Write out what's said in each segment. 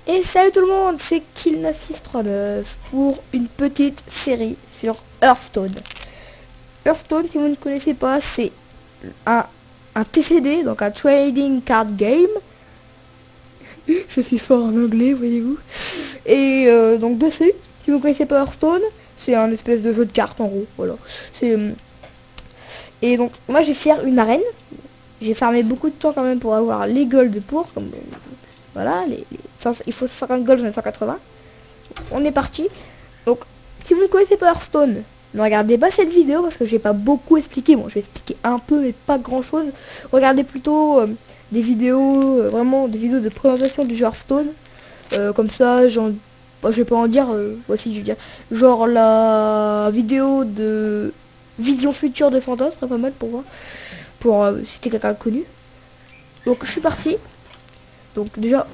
Et salut tout le monde, c'est Kill9639 pour une petite série sur Hearthstone. Hearthstone, si vous ne connaissez pas, c'est un TCD, donc un Trading Card Game. Je suis fort en anglais, voyez-vous. Et donc dessus, si vous ne connaissez pas Hearthstone, c'est un espèce de jeu de cartes en gros, voilà. Et donc moi j'ai fait une arène. J'ai farmé beaucoup de temps quand même pour avoir les golds pour, comme voilà, il faut 50 gold, j'en ai 180. On est parti. Donc, si vous ne connaissez pas Hearthstone, ne regardez pas cette vidéo parce que j'ai pas beaucoup expliqué. Bon, je vais expliquer un peu, mais pas grand chose. Regardez plutôt des vidéos, vraiment des vidéos de présentation du jeu Hearthstone. Comme ça, je vais pas en dire, voici, je vais dire. Genre la vidéo de Vision Future de Phantos, très pas mal pour voir. Pour citer quelqu'un de connu. Donc, je suis parti. Donc déjà,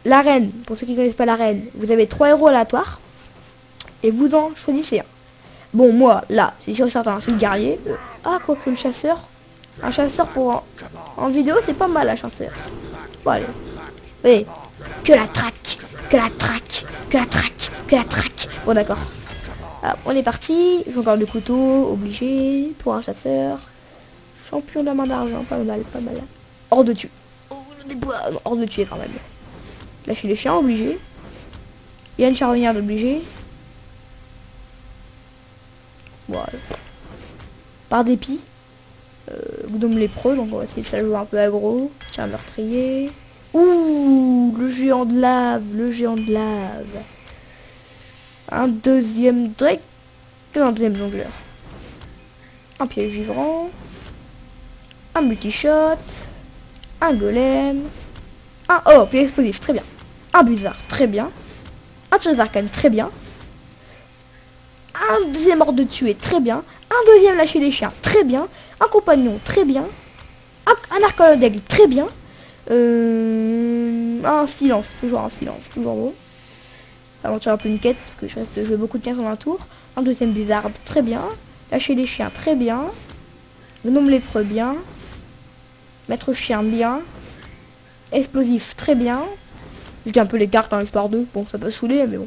l'arène, pour ceux qui ne connaissent pas l'arène, vous avez 3 héros aléatoires. Et vous en choisissez un. Bon, moi, là, c'est sûr et certain, c'est le guerrier. Quoi que le chasseur. Un chasseur pour en vidéo, c'est pas mal, un chasseur. Bon, allez. Oui. Que la traque. Que la traque. Que la traque. Que la traque. Bon, d'accord. On est parti. J'ai encore le couteau, obligé. Pour un chasseur. Champion de la main d'argent, pas mal, pas mal. Hors de tuer. Hors de tuer quand même. Lâcher les chiens, obligé. Il y a une charognarde obligée. Voilà. Par dépit. Gnome lépreux, donc on va essayer de ça jouer un peu aggro. Tiens, meurtrier. Ouh, le géant de lave, le géant de lave. Un deuxième Drake. Un deuxième jongleur. Un piège givrant. Un multi-shot. Un golem. Oh, puis explosif, très bien. Un bizarre, très bien. Un tir d'arcane, très bien. Un deuxième ordre de tuer, très bien. Un deuxième lâcher les chiens, très bien. Un compagnon, très bien. Un arcane d'aigle, très bien. Un silence, toujours un silence, toujours bon. Aventure un peu niquette, parce que je reste de jouer beaucoup de 15 en un tour. Un deuxième bizarre, très bien. Lâcher les chiens, très bien. Gnome lépreux, bien. Maître chien, bien. Explosif, très bien. Je dis un peu les cartes, hein, histoire de... Bon, ça peut saouler, mais bon.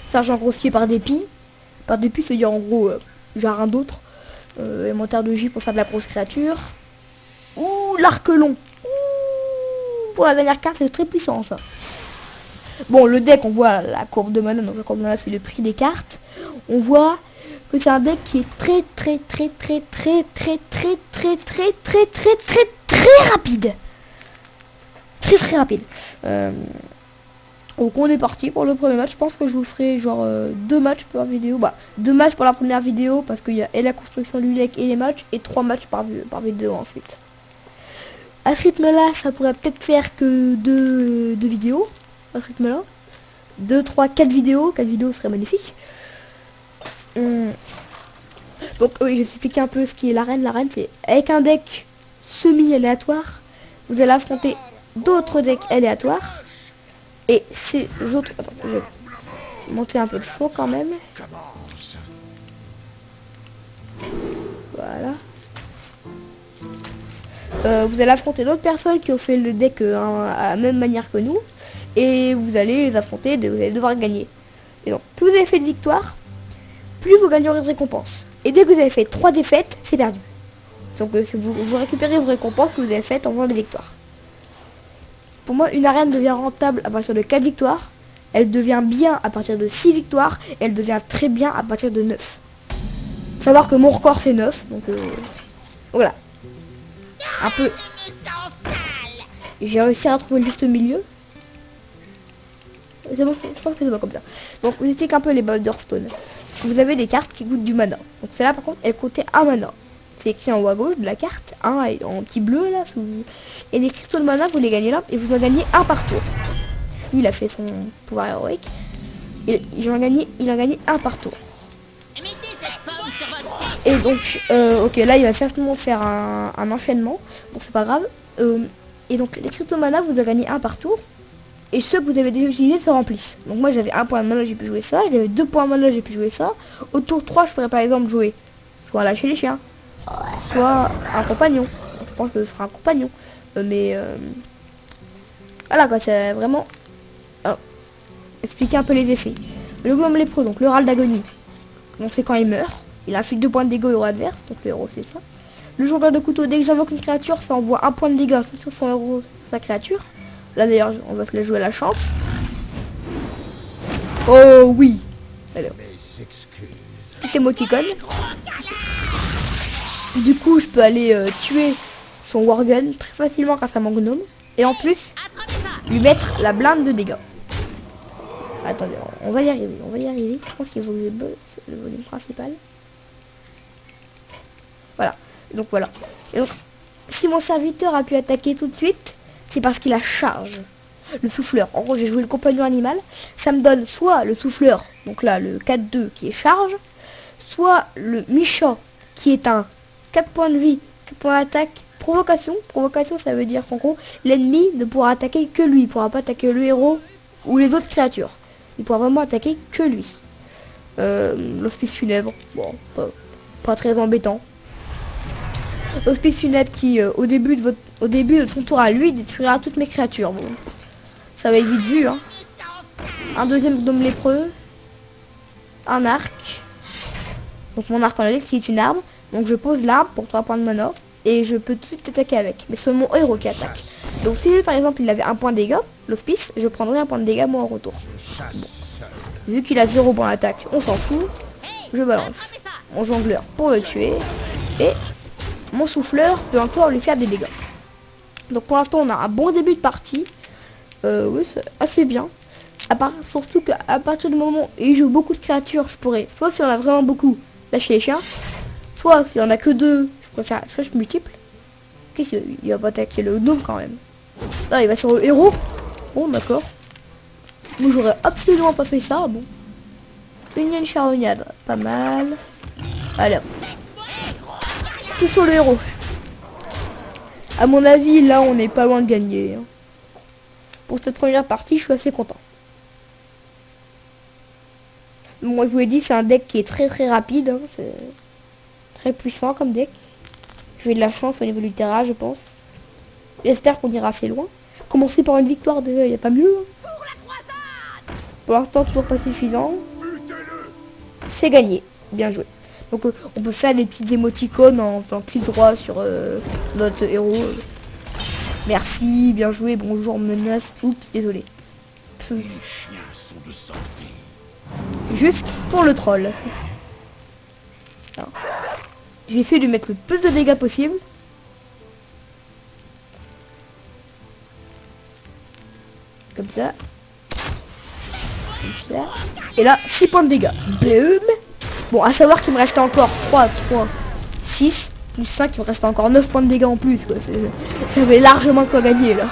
Sergent grossier par dépit. Par dépit, c'est-à-dire en gros, j'ai rien d'autre. Élémentaire de J pour faire de la grosse créature. Ouh, l'arc long. Ouh, pour la dernière carte, c'est très puissant, ça. Bon, le deck, on voit la courbe de mana. Donc la courbe de mana, c'est le prix des cartes. On voit que c'est un deck qui est très rapide. Très rapide. Donc on est parti pour le premier match. Je pense que je vous ferai genre 2 matchs par vidéo. Bah 2 matchs pour la première vidéo parce qu'il y a et la construction du deck et les matchs, et 3 matchs par vidéo ensuite. À ce rythme là, ça pourrait peut-être faire que 2 vidéos. À ce rythme là, 2, 3, 4 vidéos. 4 vidéos serait magnifique. Donc oui, je vais expliquer un peu ce qui est l'arène. L'arène, c'est avec un deck semi-aléatoire, vous allez affronter d'autres decks aléatoires. Et ces autres... Attends, je vais monter un peu de fond quand même. Voilà. Vous allez affronter d'autres personnes qui ont fait le deck à la même manière que nous. Et vous allez les affronter, vous allez devoir gagner. Et donc, plus vous avez fait de victoires, plus vous gagnerez de récompenses. Et dès que vous avez fait 3 défaites, c'est perdu. Donc vous récupérez vos récompenses que vous avez faites en faisant des victoires. Pour moi, une arène devient rentable à partir de 4 victoires. Elle devient bien à partir de 6 victoires. Et elle devient très bien à partir de 9. Faut savoir que mon record c'est 9. Donc voilà. Un peu. J'ai réussi à trouver le juste milieu. C'est bon, je pense que c'est pas comme ça. Donc vous expliquez un peu les bases d'Hearthstone. Vous avez des cartes qui coûtent du mana. Donc celle-là par contre, elle coûtait 1 mana. C'est écrit en haut à gauche de la carte, 1 en petit bleu là. Et les cristaux de mana, vous les gagnez là et vous en gagnez 1 par tour. Lui il a fait son pouvoir héroïque. Et il en a gagné 1 par tour. Et donc, ok, là il va certainement faire un enchaînement. Bon, c'est pas grave. Et donc les cristaux de mana, vous en gagnez 1 par tour. Et ceux que vous avez déjà utilisés se remplissent. Donc moi j'avais 1 point de mana, j'ai pu jouer ça. J'avais 2 points de mana, j'ai pu jouer ça. Au tour 3, je pourrais par exemple jouer soit lâcher les chiens, soit un compagnon. Je pense que ce sera un compagnon. Mais voilà quoi, c'est vraiment... expliquer un peu les effets. Le gnome lépreux, donc le râle d'agonie. Donc c'est quand il meurt. Il inflige 2 points de dégâts au héros adverse. Donc le héros c'est ça. Le jongleur de couteau, dès que j'invoque une créature, ça envoie 1 point de dégâts sur son héros, sa créature. Là d'ailleurs on va se la jouer à la chance. Oh oui. Alors. Petit émoticône. Du coup je peux aller tuer son wargun très facilement grâce à mon gnome. Et en plus lui mettre la blinde de dégâts. Attendez, on va y arriver, Je pense qu'il faut que je bosse le volume principal. Voilà, donc voilà. Et donc, si mon serviteur a pu attaquer tout de suite, c'est parce qu'il a charge. Le souffleur, en gros j'ai joué le compagnon animal, ça me donne soit le souffleur, donc là le 4-2 qui est charge, soit le Micha qui est un 4 points de vie, 4 points d'attaque, provocation. Provocation ça veut dire qu'en gros l'ennemi ne pourra attaquer que lui, il ne pourra pas attaquer le héros ou les autres créatures. Il pourra vraiment attaquer que lui. L'hospice funèbre, bon, pas très embêtant. L'hospice funèbre qui, au début de son tour à lui, détruira toutes mes créatures. Bon, ça va être vite vu, hein. Un deuxième gnome lépreux. Un arc. Donc mon arc en élite qui est une arme. Donc je pose l'arme pour 3 points de mana. Et je peux tout de suite attaquer avec. Mais c'est mon héros qui attaque. Donc si lui par exemple il avait 1 point de dégâts, l'hospice, je prendrais 1 point de dégâts moi en retour. Bon. Vu qu'il a 0 point d'attaque, on s'en fout. Je balance mon jongleur pour le tuer. Et mon souffleur peut encore lui faire des dégâts. Donc pour l'instant on a un bon début de partie. Oui, c'est assez bien. Surtout qu'à partir du moment où il joue beaucoup de créatures, je pourrais, soit si on a vraiment beaucoup, lâcher les chiens. Soit si on a que 2, je préfère flèche multiple. Qu'est-ce qu'il va pas attaquer le gnome quand même. Là il va sur le héros. Bon d'accord. Moi j'aurais absolument pas fait ça. Bon. Une charognade, pas mal. Allez. Tout sur le héros. À mon avis là on n'est pas loin de gagner. Hein. Pour cette première partie je suis assez content. Moi je vous ai dit c'est un deck qui est très rapide. Hein. C'est très puissant comme deck. J'ai de la chance au niveau du terrain je pense. J'espère qu'on ira assez loin. Commencer par une victoire déjà, il n'y a pas mieux. Hein. Pour l'instant toujours pas suffisant. C'est gagné. Bien joué. Donc on peut faire des petites émoticônes en faisant clic droit sur notre héros. Merci, bien joué, bonjour, menace, oups, désolé. Juste pour le troll. Alors, j'ai essayé de mettre le plus de dégâts possible. Comme ça. Comme ça. Et là, 6 points de dégâts. Boum. Bon, à savoir qu'il me reste encore 3, 6, plus 5, il me reste encore 9 points de dégâts en plus. J'avais largement quoi gagner là.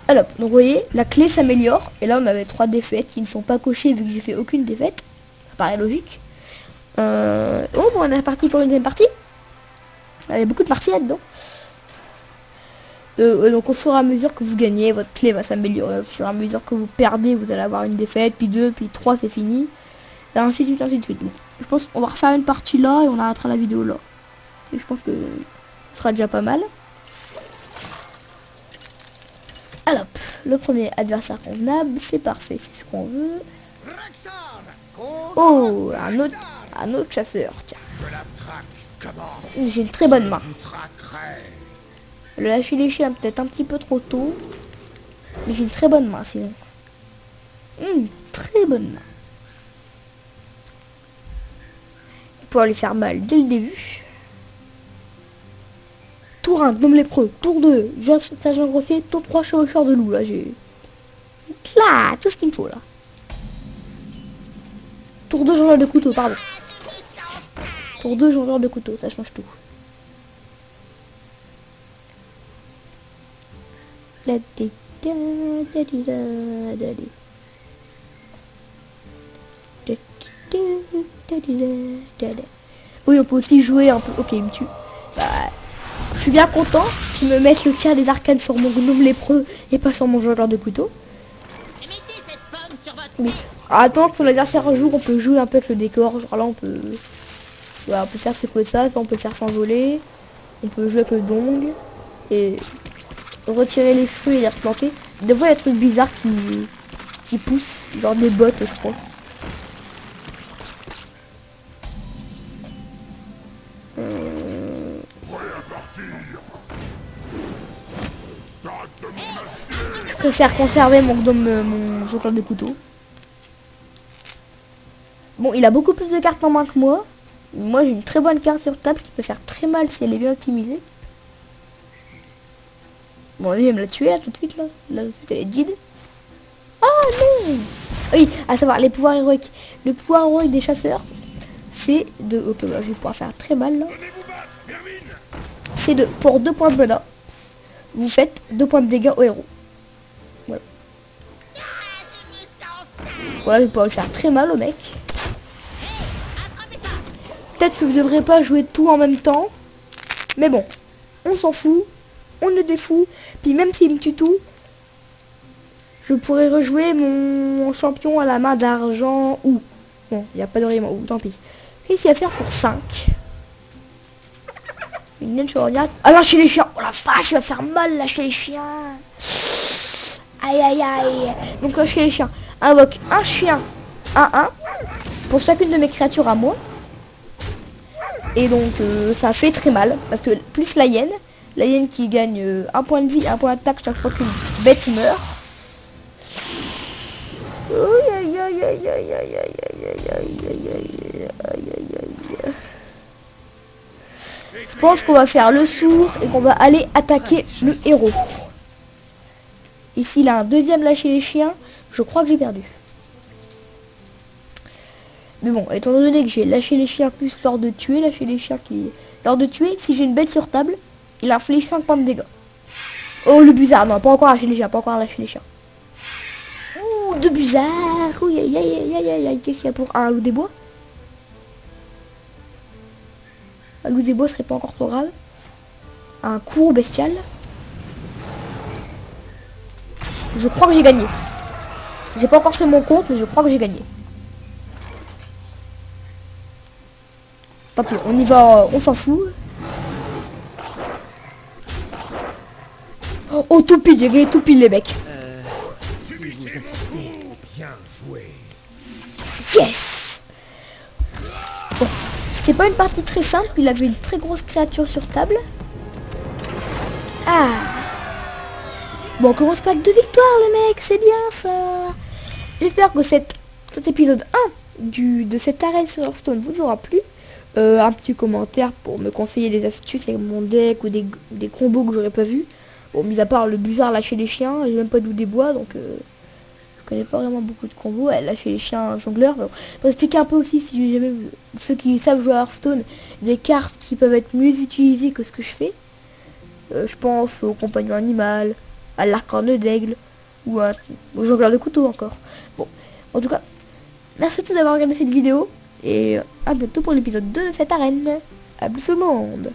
Alors, donc vous voyez, la clé s'améliore. Et là, on avait 3 défaites qui ne sont pas cochées vu que j'ai fait aucune défaite. Ça paraît logique. Oh, bon, on est parti pour une deuxième partie. Il y a beaucoup de parties là-dedans. Donc au fur et à mesure que vous gagnez, votre clé va s'améliorer. Au fur et à mesure que vous perdez, vous allez avoir une défaite, puis 2, puis 3, c'est fini. Et ainsi de suite, ainsi de suite. Bon, je pense qu'on va refaire une partie là et on arrêtera la vidéo là. Et je pense que ce sera déjà pas mal. Alors, le premier adversaire convenable, c'est parfait, c'est ce qu'on veut. Oh, un autre chasseur, tiens. J'ai une très bonne main. Le lâcher les chiens peut-être un petit peu trop tôt. Mais j'ai une très bonne main sinon. Une très bonne main. Pour lui faire mal dès le début. Tour 1, gnome lépreux. Tour 2, sergent grossier. Tour 3, chevaucheur de loup. Là j'ai... Là, tout ce qu'il me faut là. Tour 2, jongleur de couteau, pardon. Tour 2, jongleur de couteau, ça change tout. Oui, on peut aussi jouer un peu. Ok, il me tue. Bah, je suis bien content qu'il me mette le tir des arcanes sur mon gnome lépreux et pas sur mon jongleur de couteau. Oui. Attends que son adversaire joue, on peut jouer un peu avec le décor. Genre là, on peut... Voilà, on peut faire c'est quoi ça, on peut faire s'envoler. On peut jouer avec le dong. Et... retirer les fruits et les replanter. Des fois, il y a des trucs bizarres qui poussent, genre des bottes, je crois. Je préfère conserver mon jongleur de couteau. Bon, il a beaucoup plus de cartes en main que moi. Moi, j'ai une très bonne carte sur table qui peut faire très mal si elle est bien optimisée. Bon, lui, il me l'a tué là tout de suite là. Là, tout de suite, elle est dead. Oh non! Oui, à savoir, les pouvoirs héroïques. Le pouvoir héroïque des chasseurs, c'est de... Ok, là, je vais pouvoir faire très mal là. C'est de... Pour 2 points de mana, vous faites 2 points de dégâts au héros. Voilà. Voilà, je vais pouvoir le faire très mal au mec. Peut-être que je devrais pas jouer tout en même temps. Mais bon, on s'en fout. On le défoue. Puis même s'il me tue tout, je pourrais rejouer mon champion à la main d'argent ou... Bon, il n'y a pas de rime ou, tant pis. Qu'est-ce qu'il y a à faire pour 5? Une naine charognate. Ah, lâcher les chiens. Oh la vache, il va faire mal lâcher les chiens. Aïe aïe aïe. Donc lâcher les chiens. Invoque un chien 1-1 pour chacune de mes créatures à moi. Et donc ça fait très mal. Parce que plus la hyène qui gagne 1 point de vie, 1 point d'attaque chaque fois qu'une bête meurt. Je pense qu'on va faire le sourd et qu'on va aller attaquer le héros. Ici, il a un deuxième lâcher les chiens. Je crois que j'ai perdu. Mais bon, étant donné que j'ai lâché les chiens plus lors de tuer, lâcher les chiens qui... Lors de tuer, si j'ai une bête sur table, il inflige 5 points de dégâts. Oh, le bizarre. Non, pas encore lâcher les chiens, pas encore lâcher les chiens. Ouh, de bizarre. Ouh, aïe, aïe, aïe, aïe, aïe. Qu'est-ce qu'il y a pour un loup des bois? Un loup des bois serait pas encore trop grave. Un cours bestial. Je crois que j'ai gagné. J'ai pas encore fait mon compte, mais je crois que j'ai gagné. Tant pis, on y va, on s'en fout. Oh, tout pile, j'ai gagné tout pile les mecs. Si vous assistez, bien joué. Yes. Bon, c'était pas une partie très simple, il avait une très grosse créature sur table. Ah. Bon, on commence pas avec 2 victoires les mecs, c'est bien ça. J'espère que cet épisode 1 de cette arène sur Hearthstone vous aura plu. Un petit commentaire pour me conseiller des astuces avec mon deck ou des combos que j'aurais pas vu. Bon, mis à part le bizarre lâcher les chiens, j'ai même pas d'où des bois, donc je connais pas vraiment beaucoup de combos. Ouais, lâcher les chiens, jongleur. Bon, pour expliquer un peu aussi, si j'ai jamais vu, ceux qui savent jouer à Hearthstone, des cartes qui peuvent être mieux utilisées que ce que je fais. Je pense au compagnon animal, à l'arcane d'aigle, ou au jongleur de couteau encore. Bon, en tout cas, merci à tous d'avoir regardé cette vidéo. Et à bientôt pour l'épisode 2 de cette arène. A plus tout le monde.